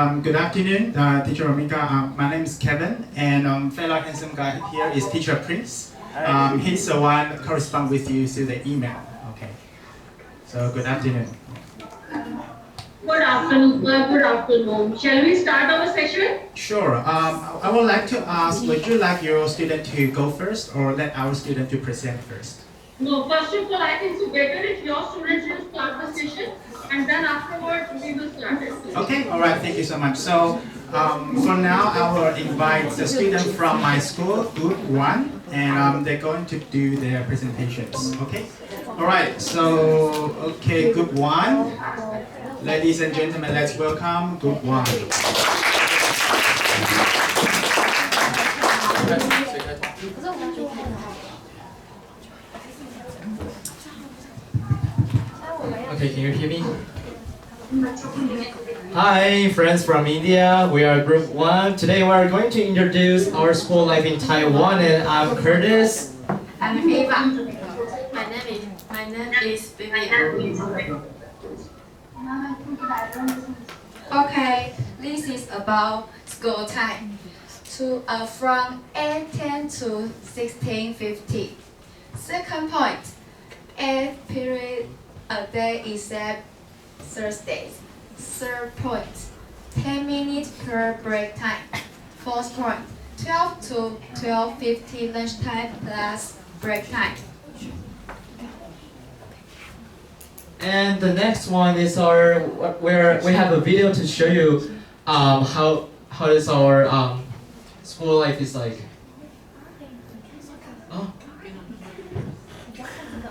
Good afternoon, Teacher Omika. My name is Kevin, and fellow handsome guy here is Teacher Prince. He's the one correspond with you through the email. Okay. So good afternoon. Good afternoon. Good afternoon. Shall we start our session? Sure. I would like to ask, would you like your student to go first, or let our student to present first? No. First of all, I think it's better if your students will start the session, and then afterwards we will start it. Okay. All right. Thank you so much. So for now, I will invite the student from my school, Group 1, and they're going to do their presentations. Okay. All right. So Group 1. Ladies and gentlemen, let's welcome Group 1. Okay, can you hear me? Hi, friends from India. We are Group 1. Today we are going to introduce our school life in Taiwan, and I'm Curtis. I'm Ava. My name is Vivian. Okay, this is about school time. From 8:10 to 16:50. Second point, 8 period a day except Thursdays. Third point, 10 minutes per break time. Fourth point, 12 to 12:50 lunchtime plus break time. And the next one is where we have a video to show you how is our school life is like.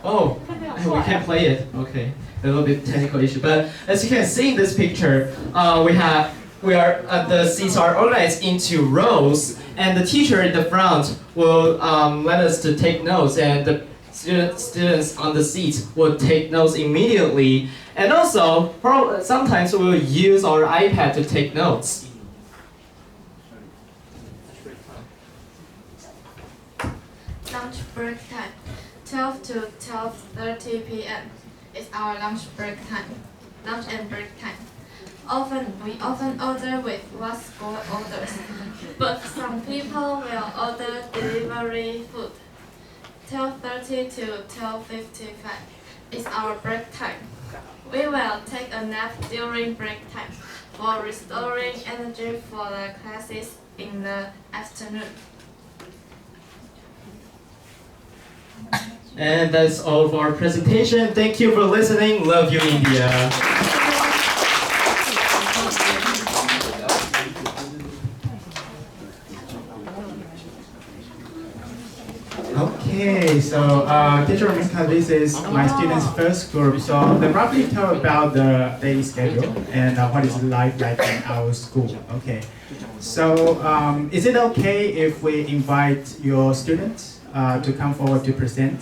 Oh, we can't play it. Okay, a little bit technical issue. But as you can see in this picture, the seats are organized into rows, and the teacher in the front will let us to take notes, and the students on the seats will take notes immediately. And also, sometimes we will use our iPad to take notes. Lunch break time, 12 to 12:30 p.m. is our lunch break time. Lunch and break time. We often order with what school orders, but some people will order delivery food. 12:30 to 12:55 is our break time. We will take a nap during break time for restoring energy for the classes in the afternoon. And that's all for our presentation. Thank you for listening. Love you, India. Okay, so Teacher Omika, this is my students' first group. So they roughly tell about the daily schedule and what is life like in our school. Okay, so is it okay if we invite your students to come forward to present?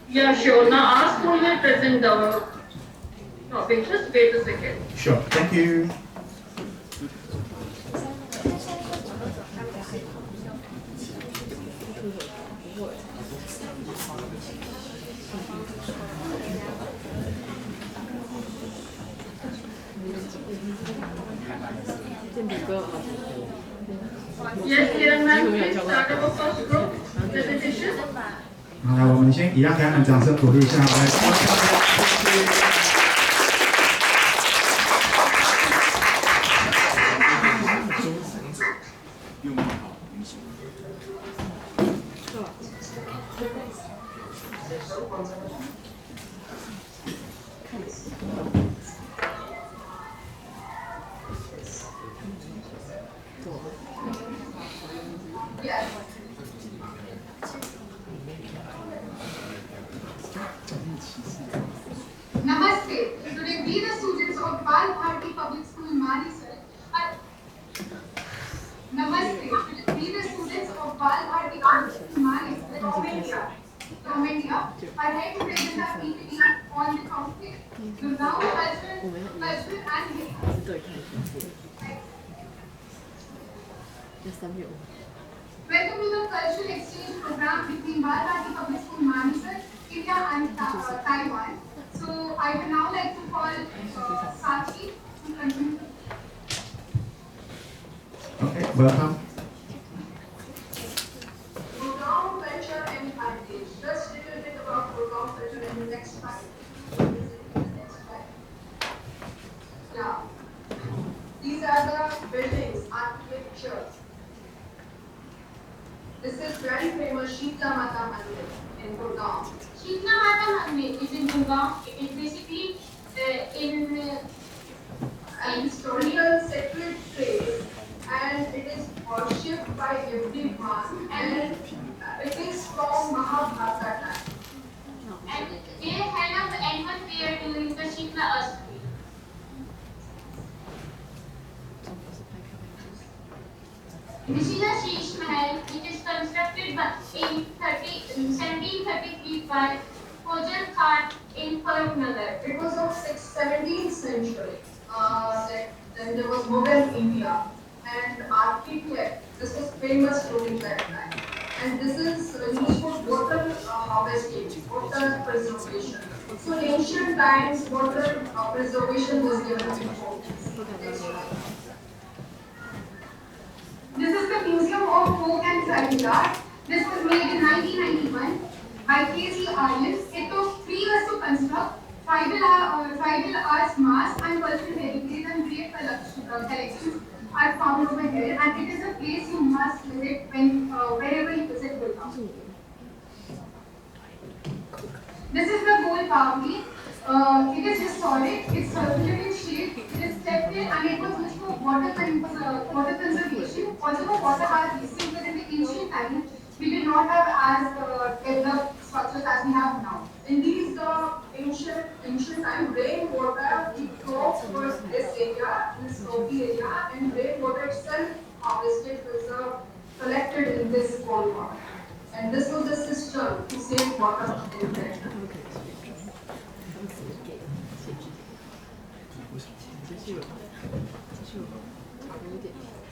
Yeah, sure. Now ask who will present the topic. Just wait a second. Sure, thank you. Yes, Kiran ma'am, please start our first group presentation. 好，我们先一样给他们掌声鼓励一下。来，Namaste. Today we the students of Bal Bharati Public School Manisar. Namaste. Today we the students of Bal Bharati Public School Manisar, from India, are here to present our PPT on the topic the noun culture and history. Welcome to the cultural exchange program between Bal Bharati Public School Manisar, India and Taiwan. So I would now like to call Sachi to continue. Welcome. Gurgaon culture and heritage. Just a little bit about Gurgaon culture in the next slide. Yeah. These are the buildings, architecture. This is very famous Shitla Mata Mandir in Gurgaon. Shitla Mata Mandir is in Gurgaon. It is basically An historical sacred place, and it is worshipped by everyone, and it is from Mahabharata time. and they held up the annual fair during the Shitla Ashtam. This is a Sheesh Mahal, which is constructed in 1733 by Faujan Khan in Farrukhnagar. It was of 17th century. Then there was Mughal India, and architect. This was famous during that time. And this is used for water harvesting, water preservation. So in ancient times, water preservation was given importance. This is the Museum of Folk and Tribal Art. This was made in 1991 by K.C. Iyer. It took 3 years to construct. Tribal arts, mass and cultural heritage and great collections are found over here, and it is a place you must visit wherever you visit Gurgaon. This is the Gol Pavli. It is historic, it's circular in shape, it is stepped in, and it was used for water conservation, also for water harvesting, because in the ancient times, we did not have as developed structures as we have now. In these ancient time, rainwater we flow towards this area, this snowy area, and rainwater itself harvested, preserved, collected in this Gol Pavli. And this was the system to save water in there.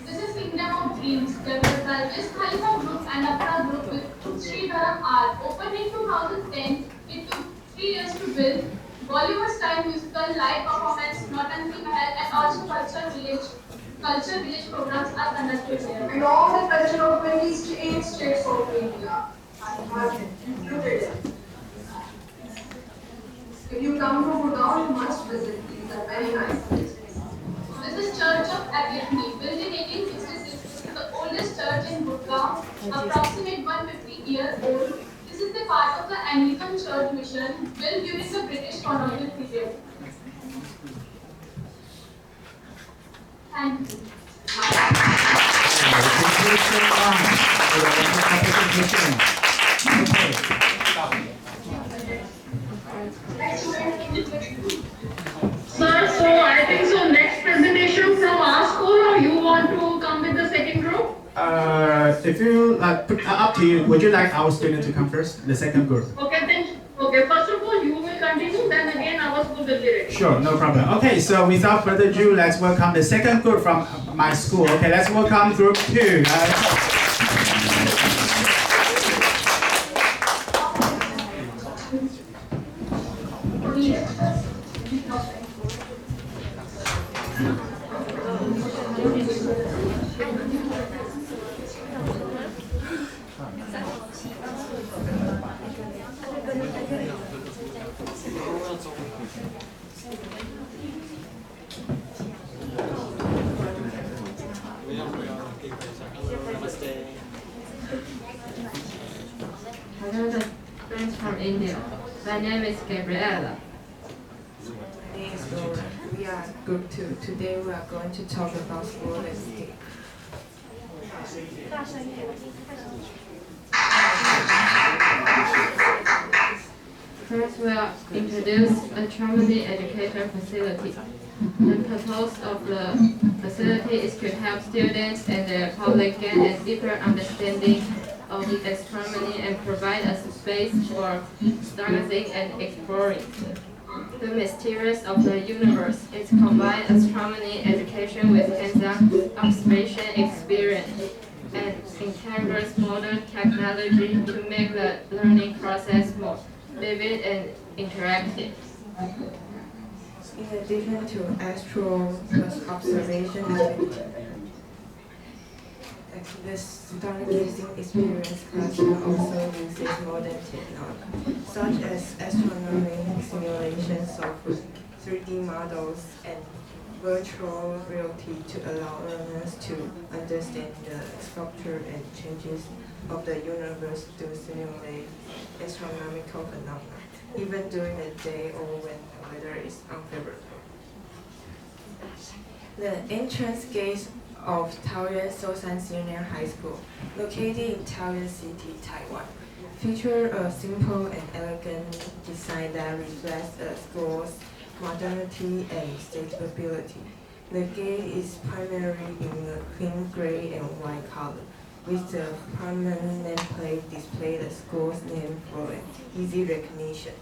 This is Kingdom of Dreams, developed by Wiz Khalifa Group and Apra Group with Sri Dharam Art. Opened in 2010, it took 3 years to build. Bollywood-style musical, live performance, Nautanki Mahal, and also culture village programs are conducted here. And all the culture of 28 states of India are included in. If you come to Gurgaon, you must visit. These are very nice places. This is Church of Epiphany, built in 1866. This is the oldest church in Gurgaon, approximately 150 years old. This is the part of the Anglican Church mission, built during the British colonial period. Thank you. Sir, so I think so next presentation from our school, or you want to come with the second group? If you up to you, would you like our student to come first, the second group? Okay, then, first of all, you will continue, then again our school will be ready. Sure, no problem. Okay, so without further ado, let's welcome the second group from my school. Okay, let's welcome group 2. Hello, friends from India. My name is Gabriella. My name is Laura. We are group 2. Today we are going to talk about school listing. First, we'll introduce a traveling educator facility. The purpose of the facility is to help students and the public gain a deeper understanding of astronomy and provide a space for stargazing and exploring the mysteries of the universe. It combines astronomy education with hands-on observation experience and integrates modern technology to make the learning process more vivid and interactive. In addition to astro observation activity, The stargazing experience classroom also uses modern technology, such as astronomy simulations of 3D models and virtual reality to allow learners to understand the structure and changes of the universe to simulate astronomical phenomena, even during the day or when the weather is unfavorable. The entrance gate of Sousan Senior High School, located in Taoyuan City, Taiwan, features a simple and elegant design that reflects the school's modernity and stability. The gate is primarily in a clean gray and white color, with the prominent nameplate display the school's name for easy recognition.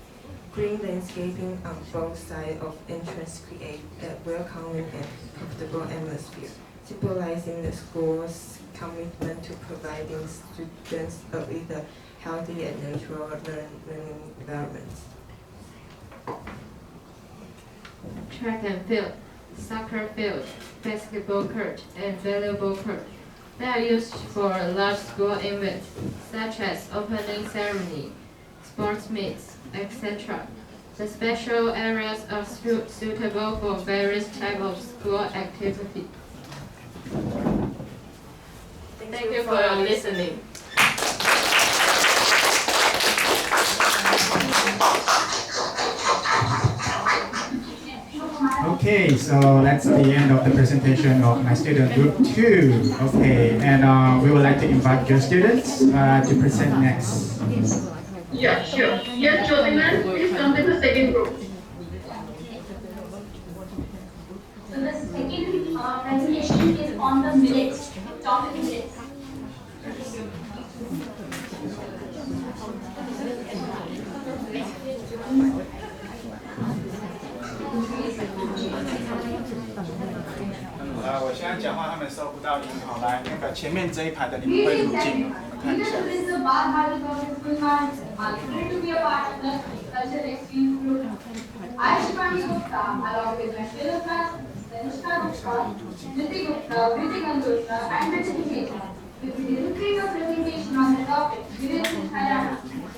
Green landscaping on both sides of entrance create a welcoming and comfortable atmosphere, symbolizing the school's commitment to providing students with a healthy and natural learning environment. Track and field, soccer field, basketball court, and volleyball court. They are used for large school events, such as opening ceremony, sports meets, etc. The special areas are suitable for various types of school activity. Thank you for your listening. Okay, so that's the end of the presentation of my student group 2. Okay, and we would like to invite your students to present next. Yeah, sure. Yes, Jyotiman, please come with the second group. So the second presentation is on the millets, topic millets.我现在讲话他们收不到音，好，来那个前面这一排的你们会录进，你们看一下。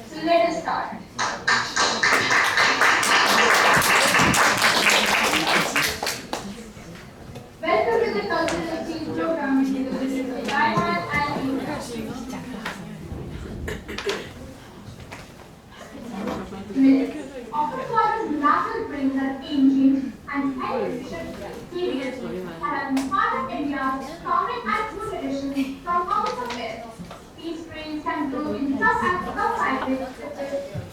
So let us start. Welcome to the cultural exchange program in Taiwan and India. Often called as national brings are ancient and ancient periods and are part of India's economic and food traditions from hours of air. These grains can grow in sub-Saharan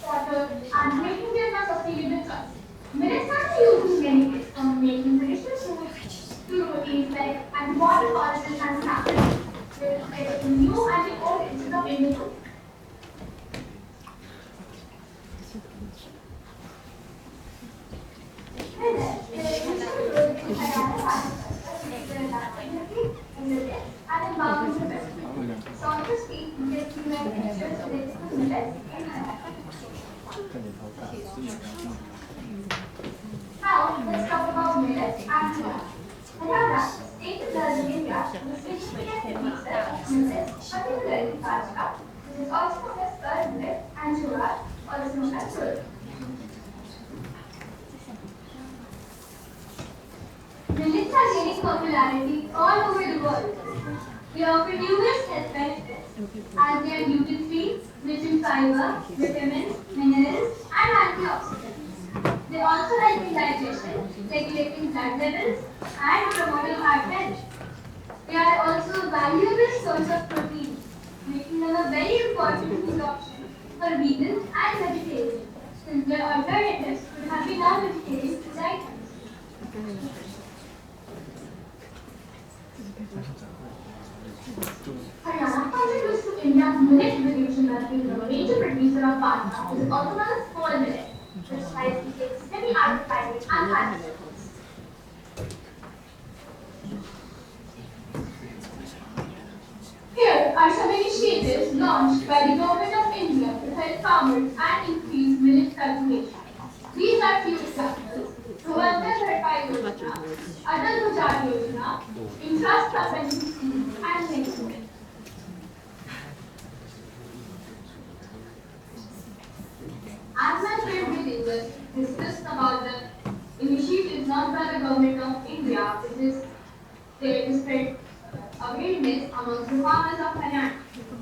water and making them a sustainable choice. Millets can be used in many ways, from making traditional foods to routines like and modern origins and snacks, with the new and the old instead of Indian food. So on this week, we get to learn pictures related to millets in Thailand. Now, let's talk about millets and rice. Haryana, state in northern India, is significant producer of millets, particularly bajra, which is also known as curd millet, and jowar, also known as urd. Millets are gaining popularity all over the world. They offer numerous health benefits, as they are gluten-free, rich in fiber, vitamins, minerals, and antioxidants. They also help in digestion, regulating blood levels, and promoting heart health. They are also a valuable source of protein, making them a very important food option for vegans and vegetarians, since their alternatives would have been non-vegetarian food items. Haryana contributes to India's millet production as being a major producer of bajra, which is also known as whole millet, which highly takes semi-carbohydrate and carbohydrates. Here are some initiatives launched by the Government of India to help farmers and increase millet cultivation. These are few examples: Pradhan Bhartai Yojana, Atal Bhujal Yojana, Infrastructure Pension Scheme, and many more. this spread awareness amongst the farmers of Haryana.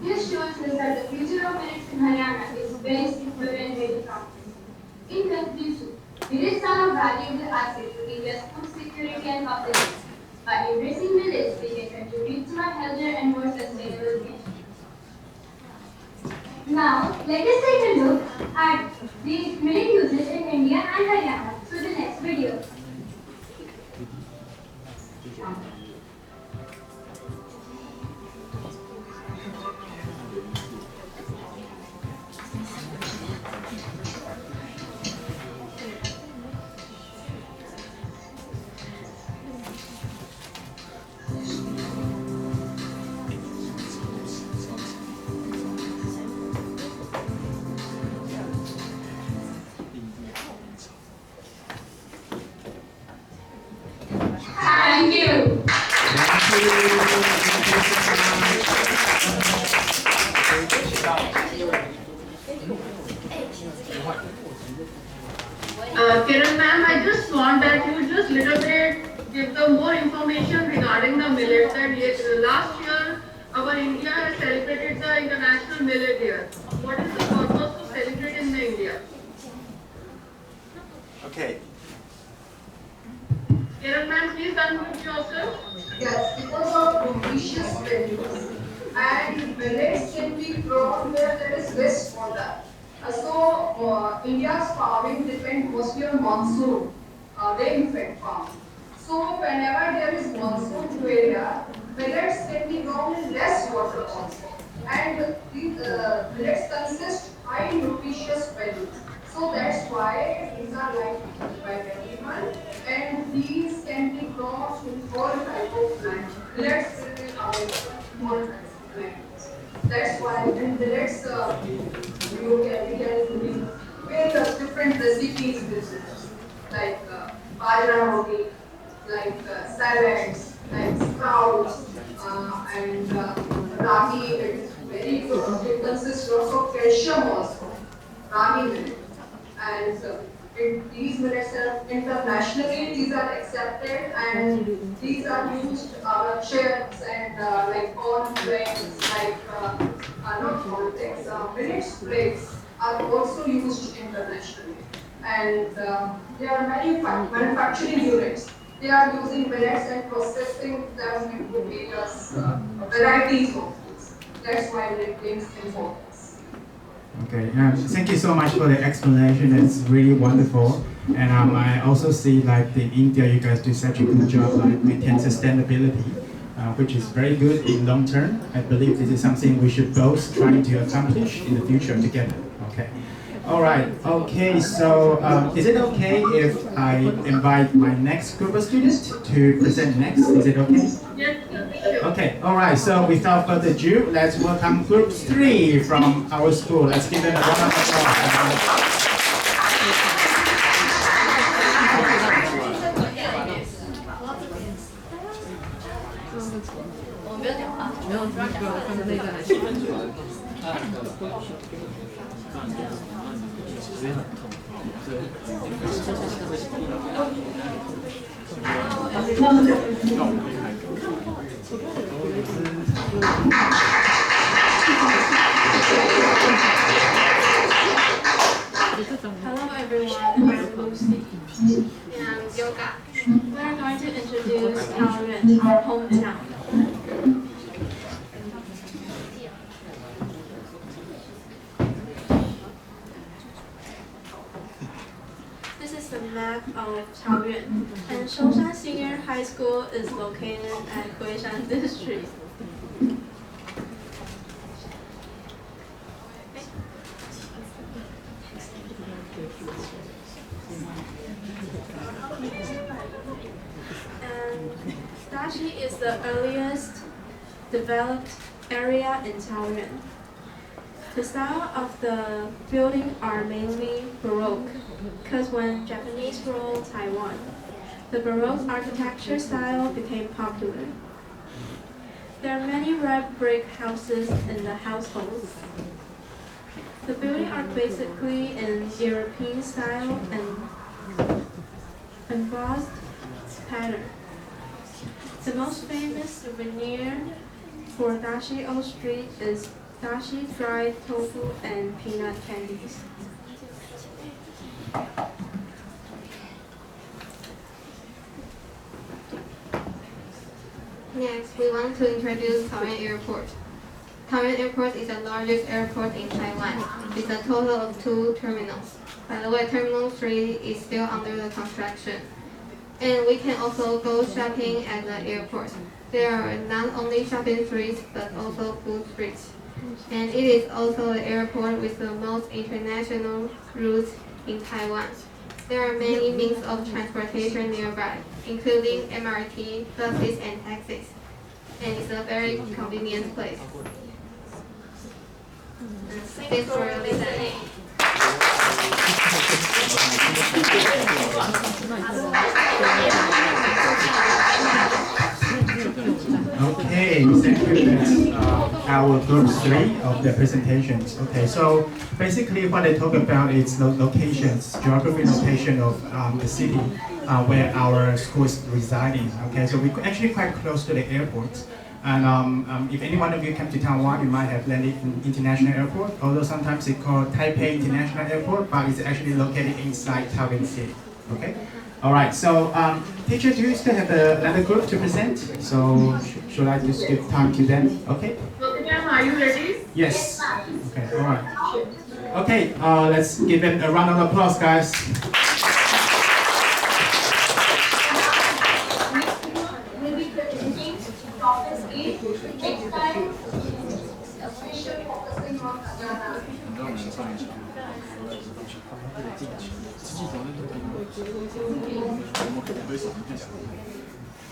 This shows us that the future of millets in Haryana is very secure and very promising. In conclusion, millets are a valuable asset to India's food security and public health. By embracing millets, we can contribute to a healthier and more sustainable future. Now, let us take a look at the millet uses in India and Haryana through the next video. Thank you. Kiran ma'am, I just want that you just little bit give the more information regarding the millet. That last year our India has celebrated the International Millet Year. What is the purpose to celebrate in the India? Okay. Kiran ma'am, please unmute yourself. Yes, because of nutritious values and millets can be grown where there is less water. India's farming depends mostly on monsoon, rain-fed farming. So whenever there is monsoon area, millets can be grown in less water also. And these millets consist high nutritious values. So that's why these are liked by everyone. And these can be grown in all type of plants. Millets will be available in all types of plants. That's why in millets we can various different recipes with it, like bajra roti, like salads, like sprouts, and ragi. It is very good. It consists of calcium also. Ragi millet. And these millets are internationally, these are accepted and these are used chips and like corn flakes, like not corn flakes, millet flakes are also used internationally. And there are many manufacturing units. They are using millets and processing them into various varieties of foods. That's why it gains importance. Okay, thank you so much for the explanation. It's really wonderful. And I also see like in India, you guys do such a good job like maintain sustainability, which is very good in long term. I believe this is something we should both try to accomplish in the future together. Okay. All right. Okay. So is it okay if I invite my next group of students to present next? Is it okay? Yes, Okay, all right, so without further ado, let's welcome group 3 from our school. Let's give them a round of applause. ，Hello everyone, I'm Lucy and I'm Yoga. We're going to introduce Taoyuan, our hometown. This is the map of Taoyuan, and Shoushan Senior High School is located at Guishan District. And Dashi is the earliest developed area in Taoyuan. The style of the building are mainly Baroque, because when Japanese ruled Taiwan, the Baroque architecture style became popular. There are many red brick houses in the households. The buildings are basically in European style and embossed pattern. The most famous souvenir for Dashi Old Street is dashi fried tofu and peanut candies. Next, we want to introduce Taoyuan Airport. Taoyuan Airport is the largest airport in Taiwan with a total of 2 terminals. By the way, Terminal 3 is still under the construction. And we can also go shopping at the airport. There are not only shopping streets but also food streets. And it is also the airport with the most international routes in Taiwan. There are many means of transportation nearby, including MRT, buses, and taxis. And it's a very convenient place. Thanks for listening. Okay, thank you. That's our group 3 of the presentations. Okay, so basically what they talk about is the locations, geography location of the city where our school is residing. Okay, so we're actually quite close to the airport. And if any one of you come to Taiwan, you might have landed in International Airport, although sometimes it's called Taipei International Airport, but it's actually located inside Taipei City. Okay? All right, so teacher, do you still have another group to present? So should I just give time to them? Okay? Are you ready? Yes. Okay, all right. Okay, let's give them a round of applause, guys. Will be presenting topics in textile, especially focusing on Ajana.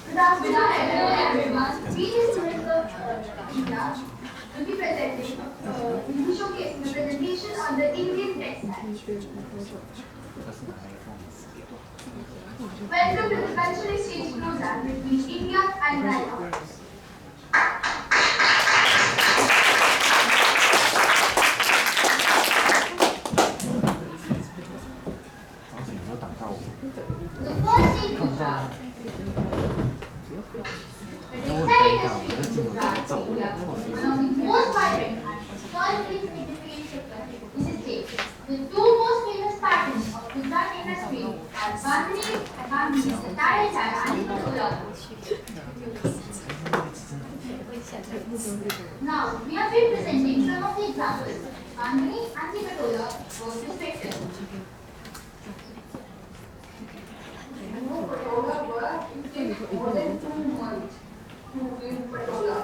Good afternoon, everyone. We is students of India will be presenting, will be showcasing the presentation on the Indian textile. Welcome to the cultural exchange program between India and Taiwan. The first thing to start. The textile industry program in India is one of the most vibrant and historically significant sectors in the state. The 2 most famous patterns of Gujarat industry are Bandhani and Bandhani, the Tara and Kola. Now, we have been presenting some of the examples of Bandhani and the Patola work description. Patola work takes more than 2 months to do Patola.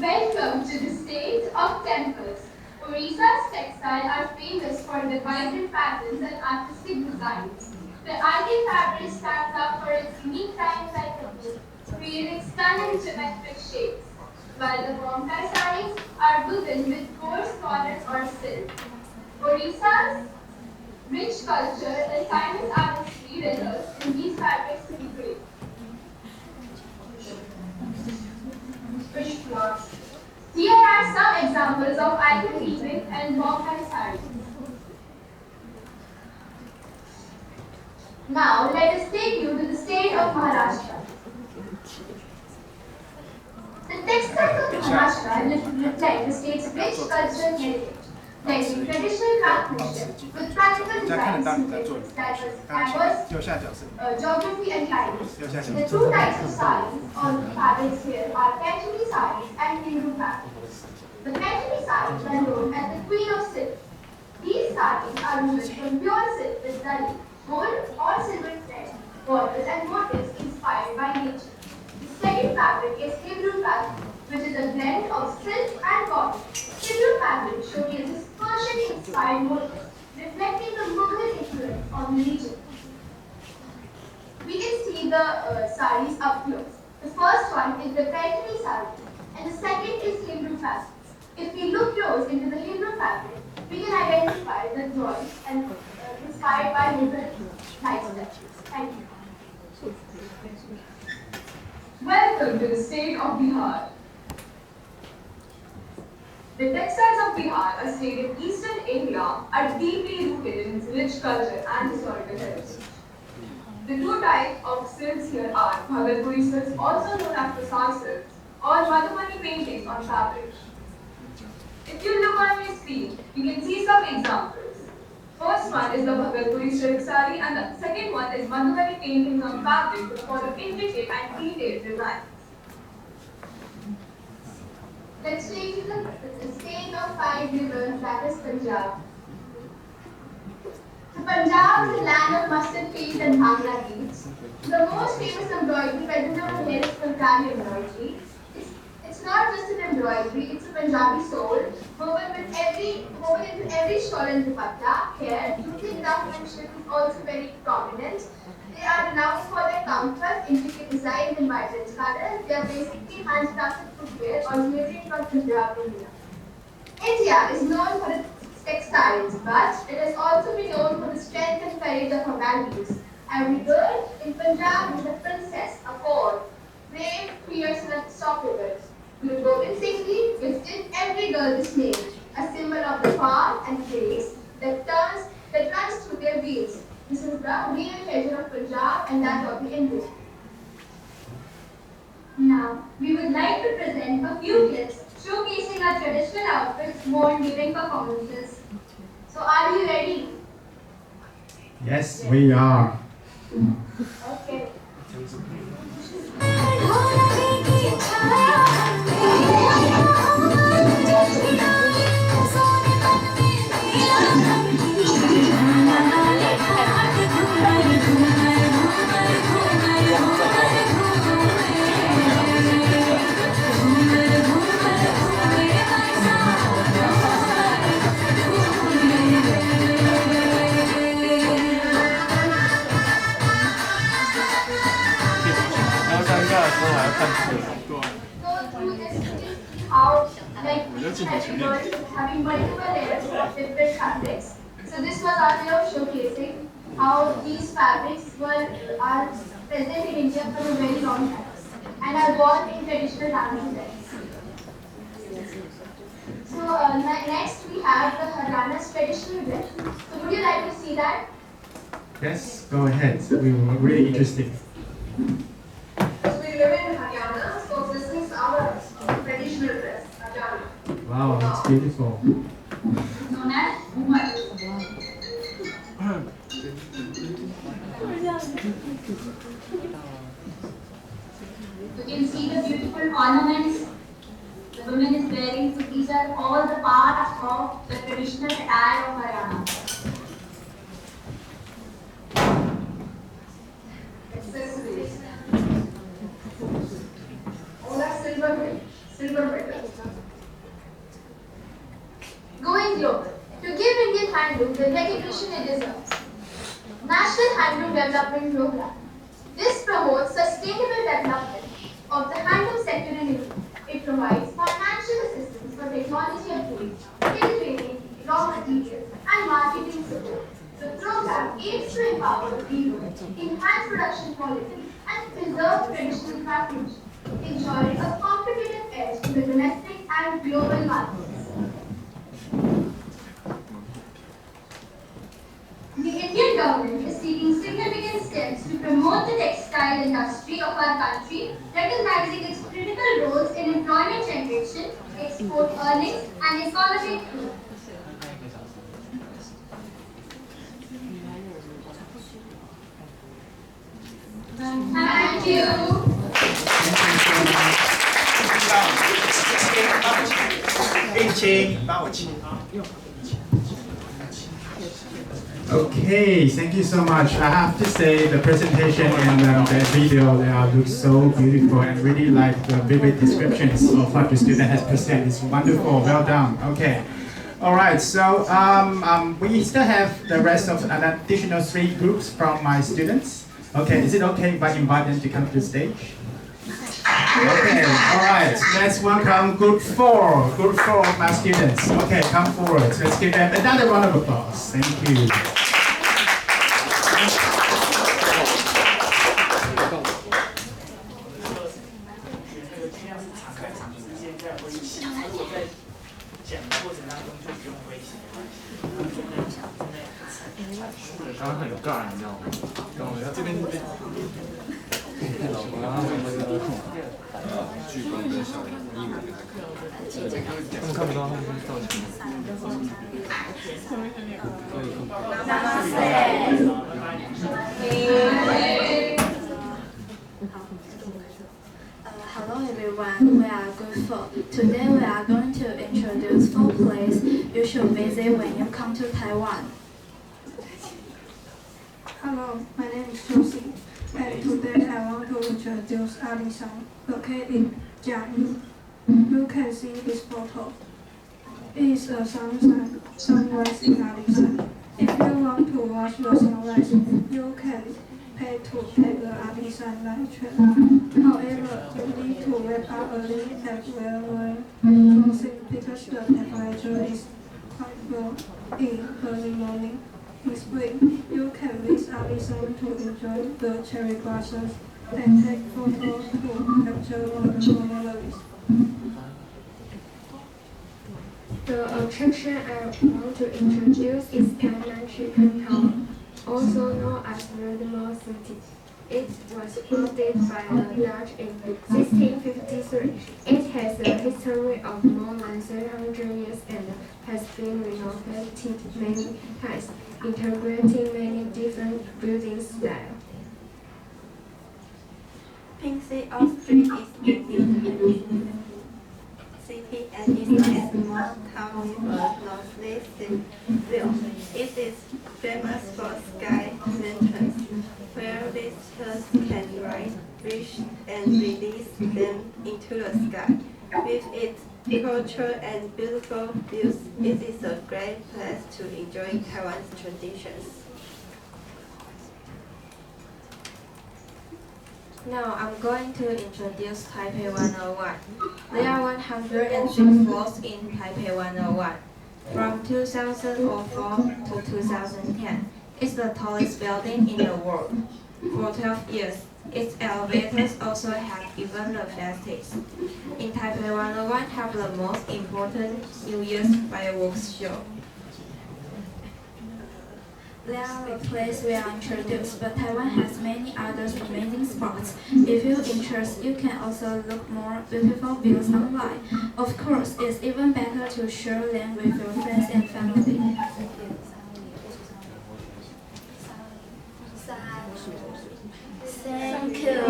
Welcome to the state of temples. Odisha's textiles are famous for their vibrant patterns and artistic designs. The ideal fabric stands out for its unique time-like technique, creating stunning geometric shapes, while the Bomkai sarees are woven with coarse cotton or silk. Odisha's rich culture and timeless artistry results in these fabrics to be great. Here are some examples of icon weaving and Bomkai sarees. Now, let us take you to the state of Maharashtra. The textiles of Maharashtra reflect the state's rich cultural heritage, blending traditional craftsmanship with practical designs that diverse geography and climate. The 2 types of sarees or fabrics here are Panchami sarees and Hindu fabrics. The Panchami sarees are known as the Queen of Silk. These sarees are woven from pure silk with dali, gold or silver thread, borders and motifs inspired by nature. The second fabric is Hebrew fabric, which is a blend of silk and cotton. Hebrew fabric showcases Persian-inspired motifs, reflecting the Mughal influence on the region. We can see the sarees up close. The first one is the Panchami saree, and the second is Hebrew fabric. If we look close into the Hebrew fabric, we can identify the drawings and inspired by Mughal lifestyle. Thank you. Welcome to the state of Bihar. The textiles of Bihar, a state in eastern India, are deeply rooted in its rich culture and historical heritage. The two types of silks here are Bhagatpuri silks, also known as Prasad silks, or Madhubani paintings on fabric. If you look on your screen, you can see some examples. First one is the Bhagatpuri silk saree, and the second one is Madhubani paintings on fabric with follow intricate and detailed designs. Let's take the state of 5 rivers, that is Punjab. So Punjab is the land of mustard fields and bhangla beads. The most famous embroidery present over here is Fulkari embroidery. It's not just an embroidery, it's a Punjabi soul, woven into every shawl and dupatta. Here, using craftsmanship is also very prominent. They are renowned for their comfort, intricate designs, and vibrant colors. They are basically handcrafted footwear originating from Punjab, India. India is known for its textiles, but it has also been known for the strength and courage of her values. Every girl in Punjab is a princess, a pawn, brave, fierce, and unstoppable. Guru Gobind Singh Ji gifted every girl this name, a symbol of the power and grace that runs through their veins. This is the real treasure of Punjab and that of the Indian. Now, we would like to present a few clips showcasing our traditional outfits worn during performances. So, are you ready? Yes, we are. Okay. So through this, how like each category is having multiple layers of different fabrics. So this was our way of showcasing how these fabrics are present in India for a very long time and are worn in traditional dance. So next we have the Haryana's traditional dress. So would you like to see that? Yes, go ahead. We were really interested. So we live in Haryana, so this is our traditional dress, Haryana. Wow, that's beautiful. Known as Umar. You can see the beautiful ornaments the woman is wearing. So these are all the parts of the traditional attire of Haryana. Accessories. All are silver medals. Going global. To give Indian handloom the recognition it deserves. National Handloom Development Program. This promotes sustainable development of the handloom sector in India. It provides financial assistance for technology upgrades, skill training, raw materials, and marketing support. The program aims to empower people, enhance production quality, and preserve traditional craftsmanship, ensuring a competitive edge in the domestic and global markets. The Indian government is taking significant steps to promote the textile industry of our country, recognizing its critical roles in employment generation, export earnings, and economic growth. Thank you. Okay, thank you so much. I have to say the presentation and the video look so beautiful and really like the vivid descriptions of what the student has presented. It's wonderful, well done. Okay. All right, so we still have the rest of an additional 3 groups from my students. Okay, is it okay if I invite them to come to the stage? Okay, all right, let's welcome group 4. Group 4 of my students. Okay, come forward. Let's give them another round of applause. Thank you. 他们看不到，他们是造型。Hello everyone, we are grateful. Today we are going to introduce 4 places you should visit when you come to Taiwan. Hello, my name is Josie, and today I want to introduce Alishan, located in Jiayi. You can see this photo. It is a sunrise in Alishan. If you want to watch the sunrise, you can pay to take the Alishan night train. However, you need to wake up early and wear clothing because the temperature is quite low in early morning. In spring, you can visit Alishan to enjoy the cherry blossoms and take photos to capture wonderful memories. The attraction I want to introduce is Tainan Chicken Tower, also known as the Mall City. It was founded by the Dutch in 1653. It has a history of more than 300 years and has been renovated many times, integrating many different building styles. Pink Sea Street is in city and is a small town with a northeast view. It is famous for sky lanterns, where visitors can ride, fish, and release them into the sky. With its culture and beautiful views, it is a great place to enjoy Taiwan's traditions. Now I'm going to introduce Taipei 101. There are 106 floors in Taipei 101. From 2004 to 2010, it's the tallest building in the world. For 12 years, its elevators also have even the fastest. In Taipei 101 have the most important New Year's fireworks show. There are the places we are introduced, but Taiwan has many other amazing spots. If you're interested, you can also look more beautiful views online. Of course, it's even better to share them with your friends and family. Thank you.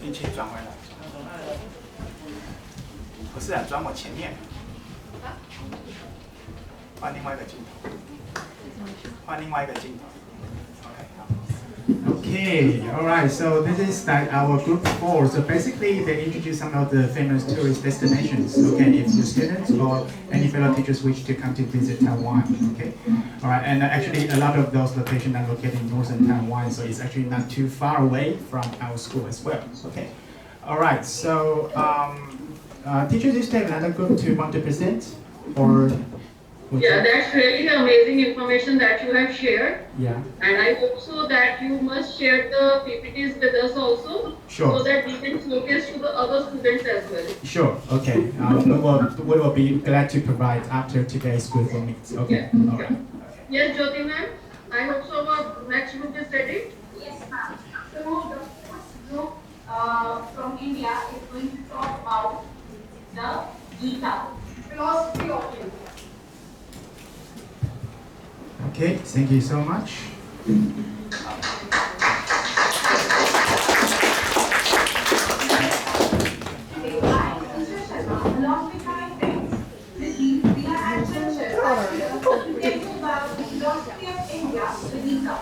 运气转回来。不是啊，转我前面，换另外一个镜头，换另外一个镜头。Okay, all right. So this is like our group 4. So basically, they introduce some of the famous tourist destinations. Okay, if your students or any fellow teachers wish to come to visit Taiwan. Okay, all right. And actually, a lot of those locations are located in northern Taiwan, so it's actually not too far away from our school as well. Okay, all right. So. Teachers, do you have another group to want to present? Or yeah, that's really amazing information that you have shared. Yeah. And I hope so that you must share the PPTs with us also. Sure. So that we can showcase to the other students as well. Sure, okay. We will be glad to provide after today's group meet. Okay, yeah. All right. Yes, Jyoti ma'am. I hope so our next group is ready. Yes, ma'am. So the first group from India is going to talk about the Gita, philosophy of India. Okay, thank you so much. Along with my friends, we are adventurous talking about the philosophy of India, the Gita.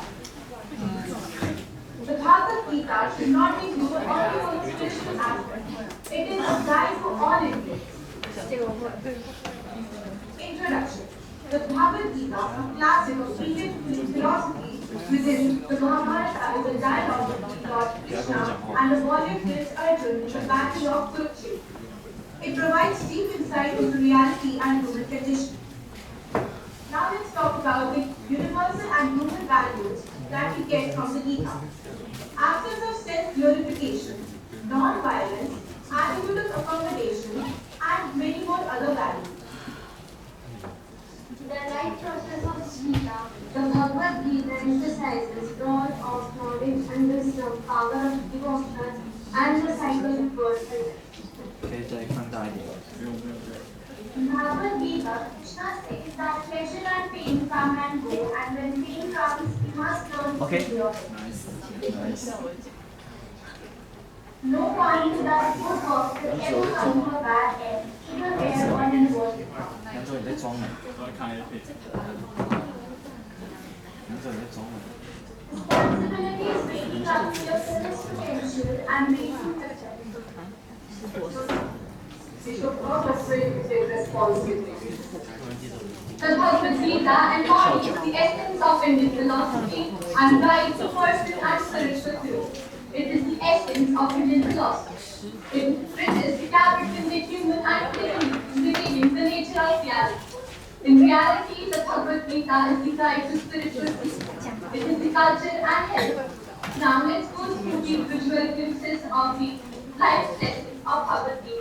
The Bhagavad Gita should not be viewed only for the spiritual aspect. It is a guide to all Indians. Introduction. The Bhagavad Gita, a classic of Indian philosophy within the Mahabharata, is a dialogue between Lord Krishna and the warrior prince Arjuna in the battle of Kurukshetra. It provides deep insight into reality and human condition. Now let's talk about the universal and human values that we get from the Gita. Absence of self-glorification, non-violence, attitude of accommodation, and many more other values. The life process of Gita. The Bhagavad Gita emphasizes broad of knowledge and wisdom, power of devotion, and the cycle of birth and death. 可以再放大一点。 In Bhagavad Gita, Krishna says that pleasure and pain come and go, and when pain comes, we must learn to endure it. Nice. No one who does good work will ever come to a bad end, either there or in the world. 杨总你在装呢？杨总你在装呢？ Responsibility is waking up to your fullest potential and raising the child. We should not afraid to take responsibility. The Bhagavad Gita embodies the essence of Indian philosophy and guides the personal and spiritual growth. It is the essence of Indian philosophy. It bridges the gap between the human and divine, revealing the nature of reality. In reality, the Bhagavad Gita is the guide to spiritual peace. It is the culture and health. Now let's go through the visual glimpses of the life lessons of Bhagavad Gita.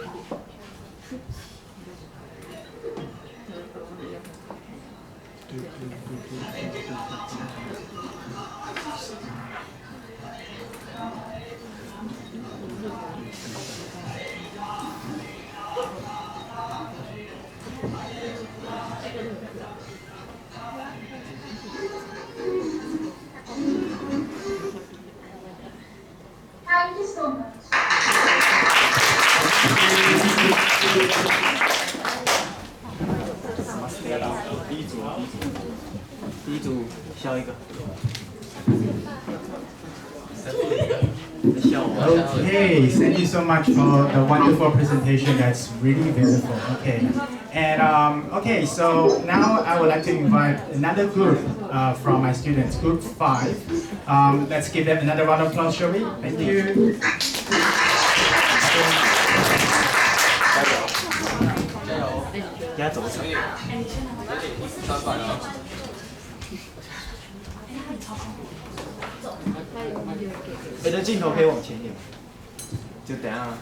Thank you so much. 第一组笑一个。笑我。 Okay, thank you so much for the wonderful presentation. That's really beautiful. Okay, and okay, so now I would like to invite another group from my students, Group 5. Let's give them another round of applause, shall we? Thank you. 压轴场。你的镜头可以往前一点，就等下。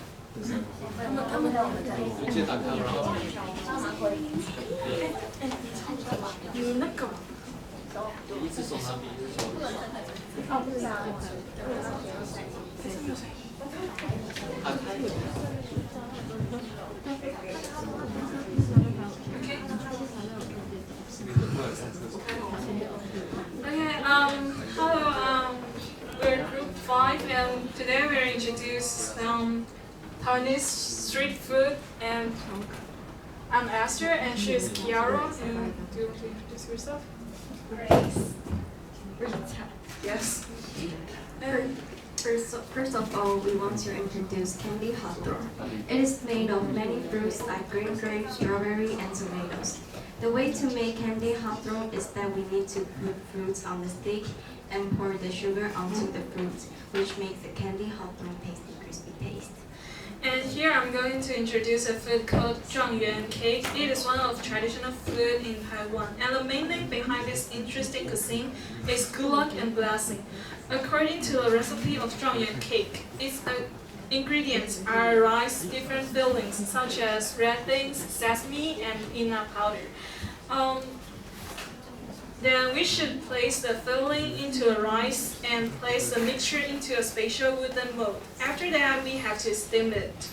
你那个。Hello, we're Group 5 and today we're introduce Taiwanese street food and I'm Esther and she is Kiara. And do you want to introduce yourself? Grace. Yes. First of all, we want to introduce candy hot dog. It is made of many fruits like green grapes, strawberry, and tomatoes. The way to make candy hot dog is that we need to put fruits on the stick and pour the sugar onto the fruits, which makes the candy hot dog tasty, crispy taste. And here I'm going to introduce a food called zhuangyuan cake. It is one of traditional food in Taiwan, and the main thing behind this interesting cuisine is good luck and blessing. According to the recipe of zhuangyuan cake, its ingredients are rice, different fillings such as red beans, sesame, and peanut powder. Then we should place the filling into a rice and place the mixture into a special wooden mold. After that, we have to steam it.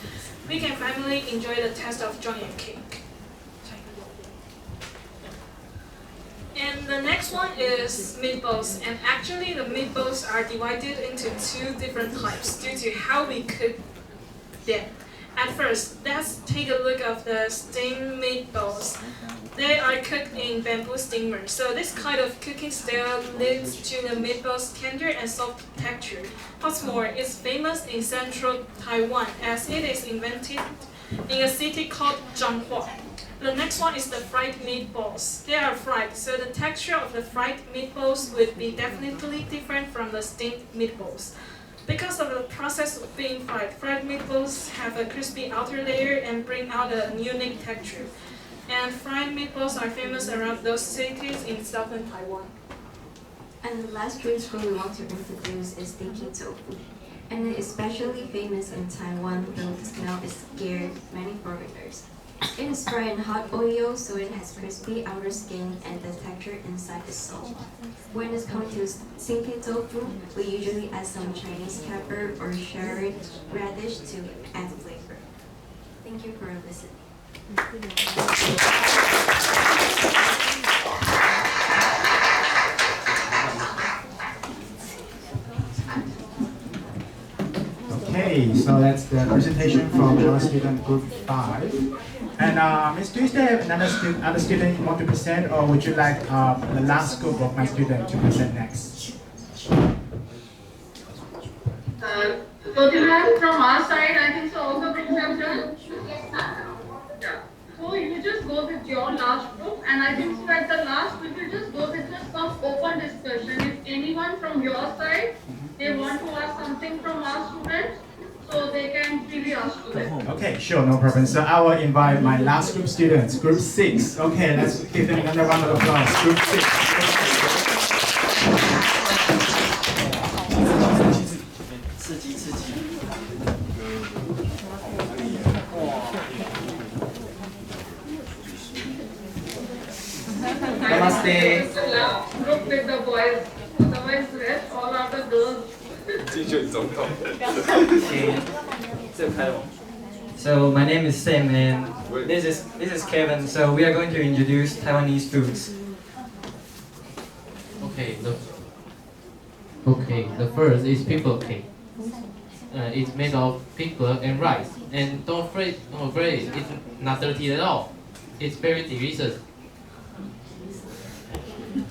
We can finally enjoy the taste of zhuangyuan cake. And the next one is meatballs. And actually, the meatballs are divided into two different types due to how we cook them. At first, let's take a look at the steamed meatballs. They are cooked in bamboo steamer. So this kind of cooking style leads to the meatballs' tender and soft texture. What's more, it's famous in central Taiwan as it is invented in a city called Zhanghua. The next one is the fried meatballs. They are fried, so the texture of the fried meatballs would be definitely different from the steamed meatballs. Because of the process of being fried, fried meatballs have a crispy outer layer and bring out a unique texture. And fried meatballs are famous around those cities in southern Taiwan. And the last street food we want to introduce is stinky tofu. And it is especially famous in Taiwan, though the smell is scared many foreigners. It is fried in hot oil, so it has crispy outer skin and the texture inside is soft. When it comes to simple tofu, we usually add some Chinese pepper or cherry radish to add flavor. Thank you for listening. Okay, so that's the presentation from our student group 5. And Ms. do you still have other student you want to present, or would you like the last group of my student to present next? So the ma'am, from our side, I think so all the groups have done? Yes, ma'am. Yeah. So you just go with your last group, and I think so at the last we will just go with just some open discussion. If anyone from your side, they want to ask something from our students, so they can freely ask to them. Okay, sure, no problem. So I will invite my last group students, group 6. Okay, let's give them another round of applause. Group 6. Namaste. Group with the boys, otherwise rest all are the girls. So my name is Sam and this is Kevin. So we are going to introduce Taiwanese foods. The first is people cake. It's made of pickle and rice. And don't afraid, it's not dirty at all. It's very delicious.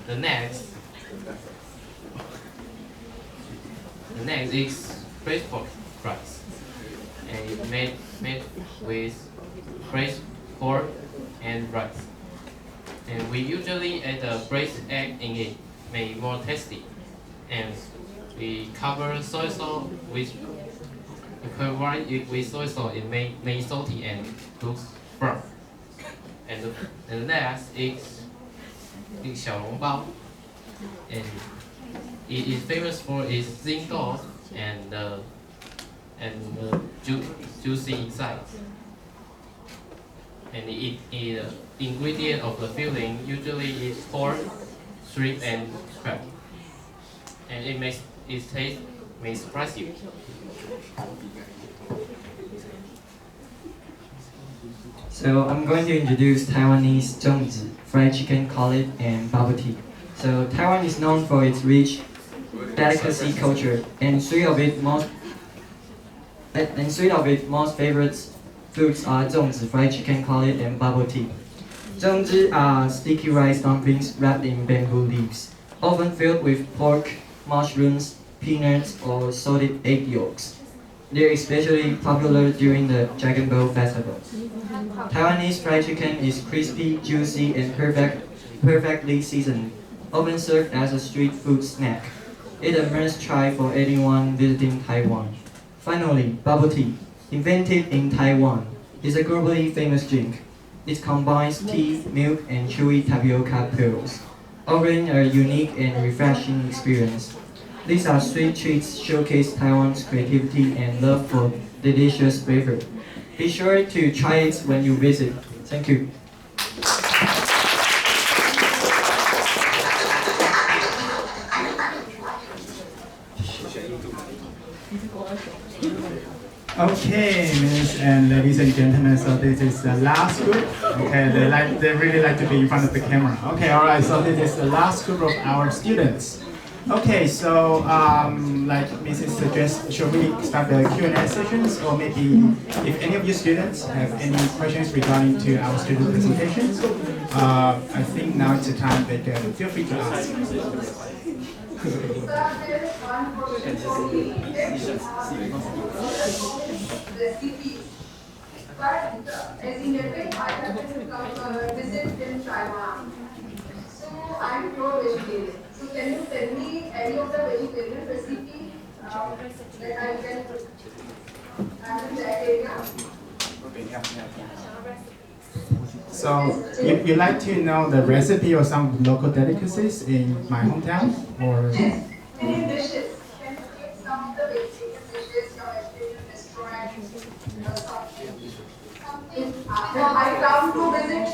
The next is fresh pork rice. And it's made with fresh pork and rice. And we usually add a braised egg in it, make it more tasty. And we cover soy sauce with soy sauce, it may salty and looks brown. And the last is 小笼包, and it is famous for its thin dough and juicy inside. And the ingredient of the filling usually is pork, shrimp, and crab. And its taste may surprise you. So I'm going to introduce Taiwanese 粽子, fried chicken cutlet, and bubble tea. So Taiwan is known for its rich delicacy culture, and three of its most favorite foods are 粽子, fried chicken cutlet, and bubble tea. 粽子 are sticky rice dumplings wrapped in bamboo leaves, often filled with pork, mushrooms, peanuts, or salted egg yolks. They're especially popular during the Dragon Boat Festival. Taiwanese fried chicken is crispy, juicy, and perfectly seasoned, often served as a street food snack. It's a must-try for anyone visiting Taiwan. Finally, bubble tea, invented in Taiwan, is a globally famous drink. It combines tea, milk, and chewy tapioca pearls, offering a unique and refreshing experience. These are sweet treats showcase Taiwan's creativity and love for delicious flavor. Be sure to try it when you visit. Thank you. Okay, Miss and ladies and gentlemen, so this is the last group. Okay, they really like to be in front of the camera. Okay, all right, so this is the last group of our students. Okay, so like Mrs. suggests, should we start the Q&A sessions, or maybe if any of you students have any questions regarding to our student presentations, I think now it's the time they can feel free to ask. Recipe. But as you noted, I have been visit in Taiwan. So I'm pro vegetarian. So can you tell me any of the vegetarian recipe that I can have in that area? So you like to know the recipe or some local delicacies in my hometown, or? Yes. Any dishes? Can you give some of the vegetarian dishes from vegetarian restaurant? Something. I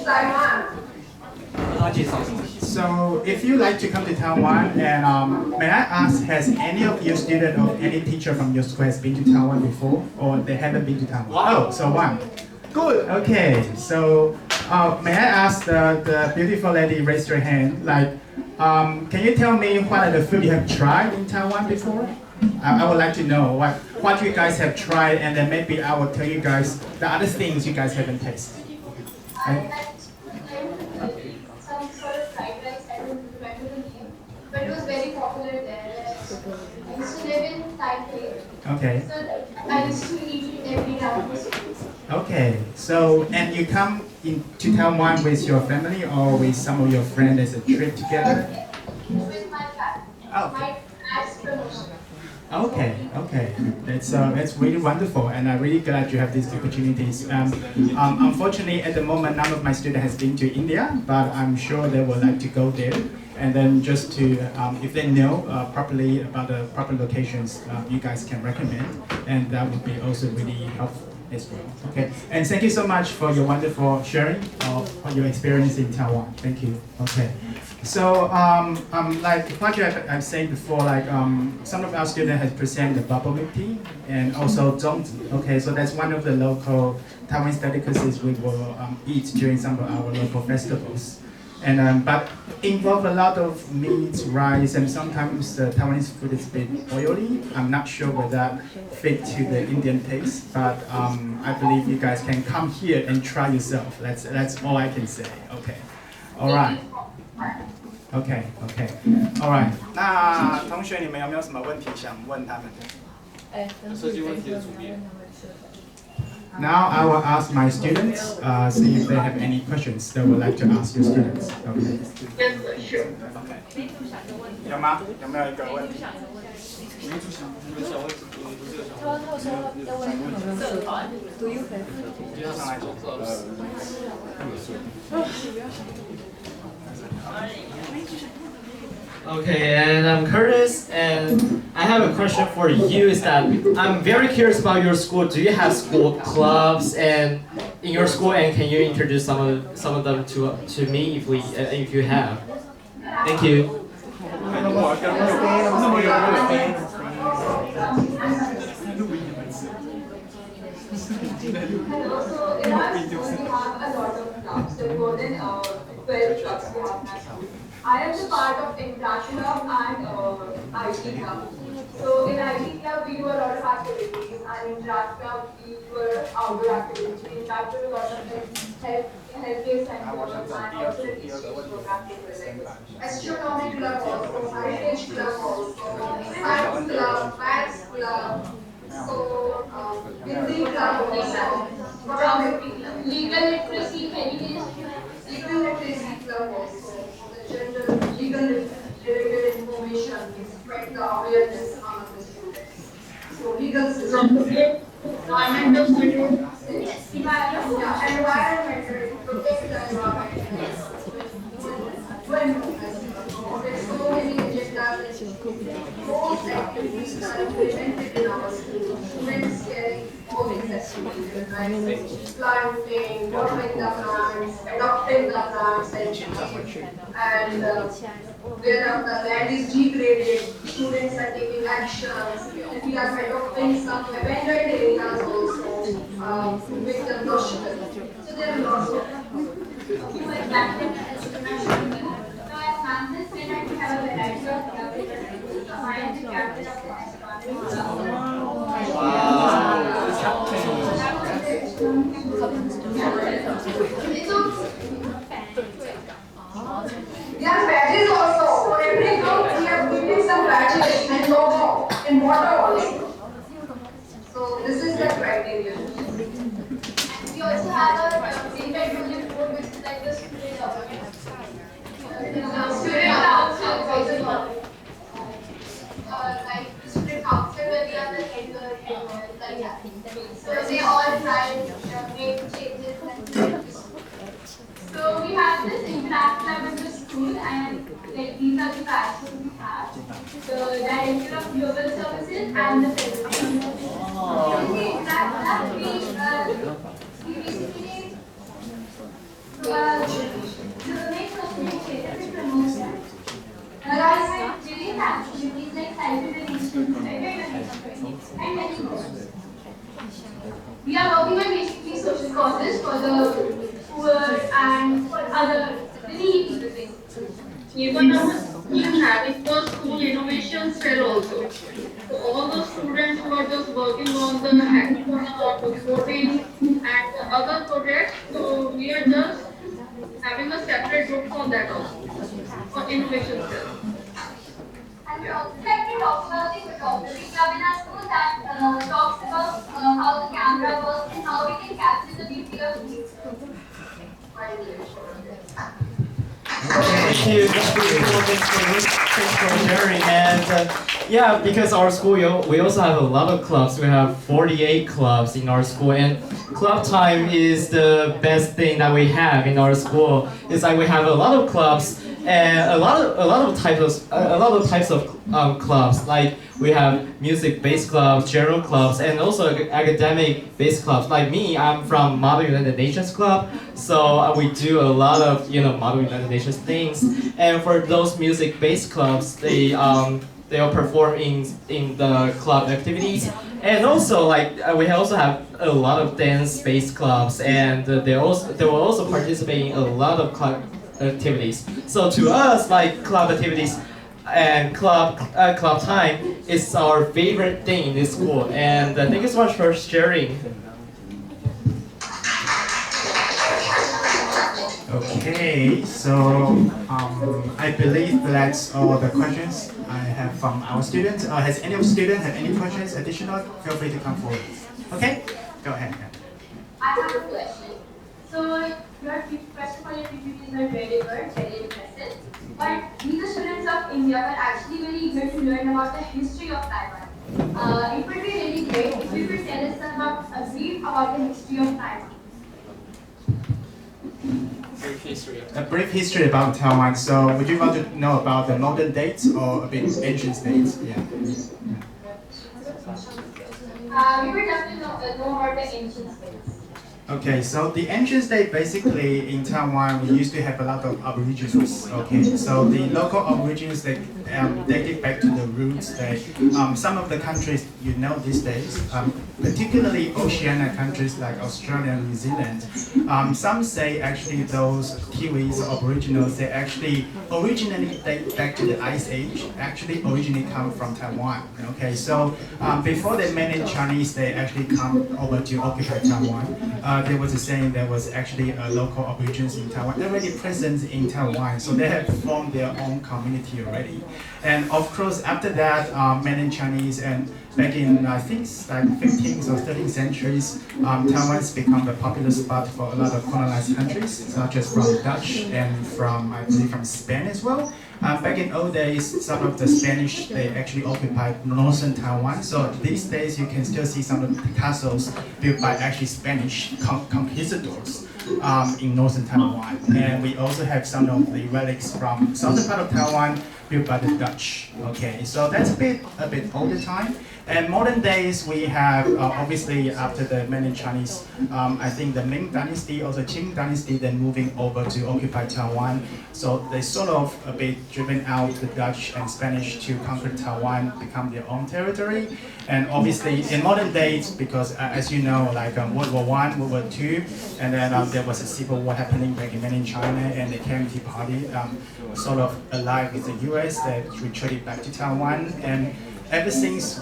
Taiwan. So if you like to come to Taiwan, and may I ask, has any of your student or any teacher from your school has been to Taiwan before, or they haven't been to Taiwan? Oh, so one. Good. Okay. So may I ask the beautiful lady raise your hand? Like, can you tell me what are the food you have tried in Taiwan before? I would like to know what you guys have tried, and then maybe I will tell you guys the other things you guys haven't tasted. Okay? Some sort of fried rice, I don't remember the name, but it was very popular there. I used to live in Taipei. Okay. So I used to eat it every day after school. Okay. So, and you come to Taiwan with your family or with some of your friends as a trip together? With my family. Oh. My dad's promotion. Okay, okay, that's really wonderful, and I'm really glad you have these opportunities. Unfortunately, at the moment, none of my students has been to India, but I'm sure they would like to go there. And then just to, if they know properly about the proper locations, you guys can recommend, and that would be also really helpful as well. Okay, and thank you so much for your wonderful sharing of your experience in Taiwan. Thank you. Okay. So, like what I've said before, like some of our students have presented bubble milk tea and also zongzi. Okay, so that's one of the local Taiwanese delicacies we will eat during some of our local festivals. And but involve a lot of meat, rice, and sometimes the Taiwanese food is a bit oily. I'm not sure whether that fit to the Indian taste, but I believe you guys can come here and try yourself. That's all I can say. Okay, all right. Okay, okay, all right. 那同学，你们有没有什么问题想问他们的？设计问题的主编。Now I will ask my students, see if they have any questions they would like to ask your students. Okay. Yes, sure. Okay. 有吗？有没有一个问题？社团 ，Do you have？ Okay, and I'm Curtis, and I have a question for you. Is that I'm very curious about your school. Do you have school clubs and in your school, and can you introduce some of them to me if you have? Thank you. Hello, so in our school we have a lot of clubs. There are more than 12 clubs we have in our school. I am the part of Interact Club and IT Club. So in IT Club we do a lot of activities, and in Interact Club we do outdoor activities. We interact with a lot of healthcare centers and also the exchange programs like astronomy club also, heritage club also, science club, maths club. So, Hindi club also, Legal literacy, heritage, legal literacy club also, the general legal related information, spread the awareness among the students. So, legal system. Environmental students. Yes. Environmental, protect the environment. Yes. There's so many agendas, most activities are implemented in our school. Students carry all these activities, right? Planting, watering the plants, adopting the plants, and where the land is degraded, students are taking actions. We are adopting some abandoned areas also, with the notion. So there are lots of This said I have a variety of clubs. I am the captain of There are badges also. For every group, we have given some badges and logo in water also. So this is the criteria. We also have a independent board which is like the student government. Student council, like student council where we are the head like that. So they all try and make changes. So we have this Interact Club in the school, and like these are the passions we have. The Director of Global Services and the President. In the Interact Club, we basically the poor and for other needy people. Even our scheme having the school innovation cell also. So all the students who are just working on the hackathon or the coding and the other projects, so we are just having a separate group for that also, for innovation cell. And we also like to talk about the photography club in our school that talks about how the camera works and how we can capture the beauty of nature. Thank you. That's really cool. Thanks for sharing. And yeah, because our school, we also have a lot of clubs. We have 48 clubs in our school, and club time is the best thing that we have in our school. It's like we have a lot of clubs and a lot of types of clubs. Like we have music-based clubs, general clubs, and also academic-based clubs. Like me, I'm from Model United Nations Club, so we do a lot of Model United Nations things. And for those music-based clubs, they will perform in the club activities. And also we also have a lot of dance-based clubs, and they will also participate in a lot of club activities. So to us, like club activities and club time is our favorite thing in this school. And thank you so much for sharing. Okay, so I believe that's all the questions I have from our students. Has any student have any questions additional? Feel free to come forward. Okay, go ahead. I have a question. So your first of all, your PPTs are very good, very impressive. But we, the students of India, were actually very eager to learn about the history of Taiwan. It would be really great if you could tell us a brief about the history of Taiwan. A brief history about Taiwan. So would you want to know about the modern dates or a bit ancient dates? Yeah. We would love to know about the ancient states. Okay, so the ancient state basically in Taiwan, we used to have a lot of aboriginals. Okay, so the local aborigines they date back to the roots. Some of the countries these days, particularly Oceania countries like Australia and New Zealand, some say actually those Kiwis aboriginals they actually originally date back to the Ice Age. Actually, originally come from Taiwan. Okay, so before the mainland Chinese, they actually come over to occupy Taiwan. There was a saying there was actually local aborigines in Taiwan already present in Taiwan, so they have formed their own community already. And of course, after that, mainland Chinese and back in I think like 15th or 13th centuries, Taiwan's become a popular spot for a lot of colonized countries, such as from Dutch and from I believe from Spain as well. Back in old days, some of the Spanish, they actually occupied northern Taiwan. So these days, you can still see some of the castles built by actually Spanish conquistadors in northern Taiwan. And we also have some of the relics from southern part of Taiwan built by the Dutch. Okay, so that's a bit older time. And modern days, we have obviously after the mainland Chinese, I think the Ming Dynasty or the Qing Dynasty, then moving over to occupy Taiwan. So they sort of a bit driven out the Dutch and Spanish to conquer Taiwan, become their own territory. And obviously in modern days, because as you know, like World War I, World War II, and then there was a civil war happening back in mainland China, and the KMT party sort of allied with the US that retreated back to Taiwan. And ever since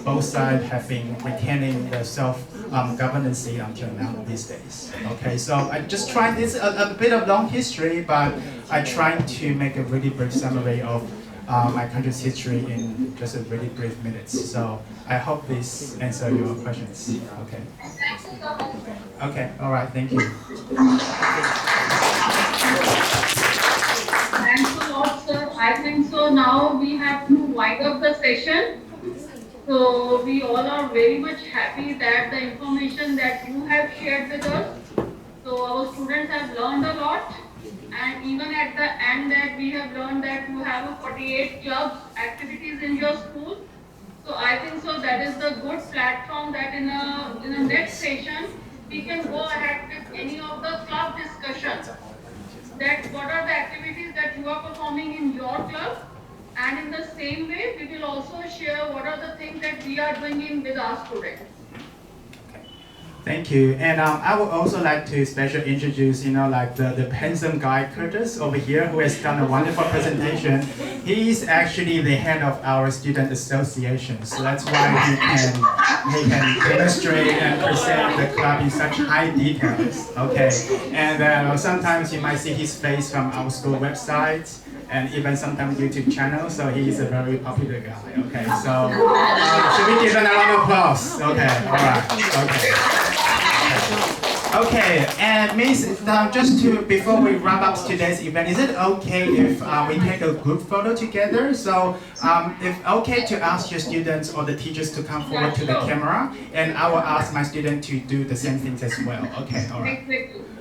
both sides have been retaining the self-governance until now these days. Okay, so I just tried this a bit of long history, but I tried to make a really brief summary of my country's history in just a really brief minutes. So I hope this answers your questions. Okay. Okay. All right. Thank you. Thanks a lot, sir. I think so now we have to wind up the session. So we all are very much happy that the information that you have shared with us. So our students have learned a lot. And even at the end that we have learned that you have 48 clubs activities in your school. So I think so that is the good platform that in a next session we can go ahead with any of the club discussions. That what are the activities that you are performing in your club, and in the same way we will also share what are the things that we are doing with our students. Thank you. And I would also like to especially introduce, like the handsome guy, Curtis, over here, who has done a wonderful presentation. He is actually the head of our student association. So that's why he can demonstrate and present the club in such high details. Okay. And sometimes you might see his face from our school website, and even sometimes YouTube channel, so he is a very popular guy. Okay, so should we give him a round of applause? Okay, all right, okay. Okay, and Miss, before we wrap up today's event, is it okay if we take a group photo together? So, if okay to ask your students or the teachers to come forward to the camera, and I will ask my student to do the same things as well. Okay, all right.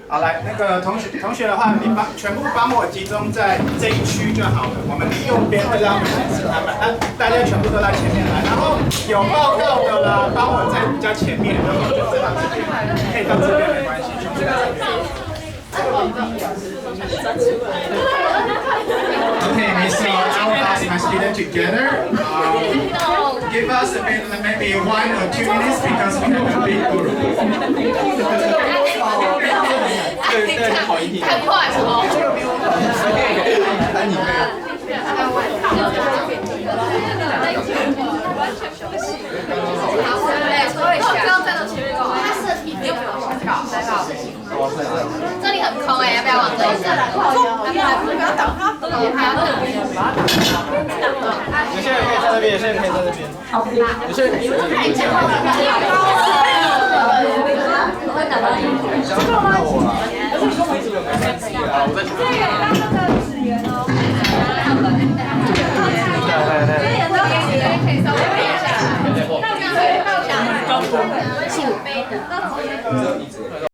好，来，那个同学的话，你全部帮我集中在这一区就好了。我们右边会让他们显示他们，大家全部都在前面来。然后有报告的啦，帮我在比较前面，然后就是到这边，可以到这边没关系，全部在这边。Okay, so I will ask my students together. Give us a bit, maybe 1 or 2 minutes because we have a big group. 太快了！这里很空哎，要不要往这里？不要挡他，有些人可以在那边，有些人可以在那边。有些人可以在那边。我会打到你。这个吗？我在这里。支援哦。可以稍微背一下。那我想，请背的。